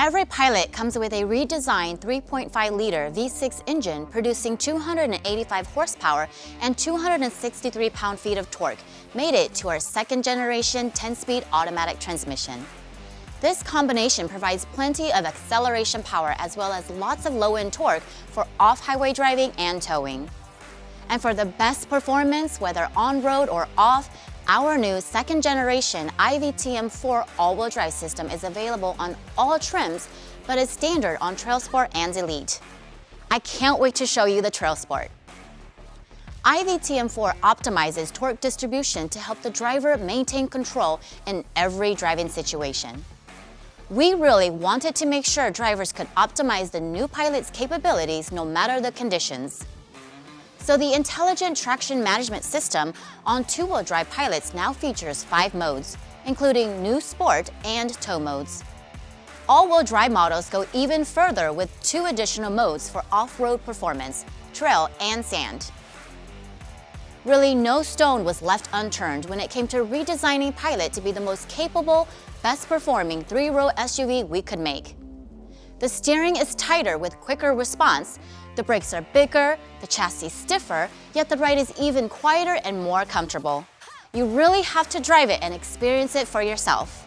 Every Pilot comes with a redesigned 3.5-liter V6 engine producing 285 horsepower and 263 pound-feet of torque, made it to our second-generation 10-speed automatic transmission. This combination provides plenty of acceleration power as well as lots of low-end torque for off-highway driving and towing. And for the best performance, whether on-road or off, our new second-generation IVTM4 all-wheel drive system is available on all trims, but is standard on Trail Sport and Elite. I can't wait to show you the Trail Sport. IVTM4 optimizes torque distribution to help the driver maintain control in every driving situation. We really wanted to make sure drivers could optimize the new Pilot's capabilities no matter the conditions. So the intelligent traction management system on two-wheel drive Pilots now features 5 modes, including new Sport and Tow modes. All-wheel drive models go even further with 2 additional modes for off-road performance, trail and sand. Really, no stone was left unturned when it came to redesigning Pilot to be the most capable, best-performing 3-row SUV we could make. The steering is tighter with quicker response, the brakes are bigger, the chassis stiffer, yet the ride is even quieter and more comfortable. You really have to drive it and experience it for yourself.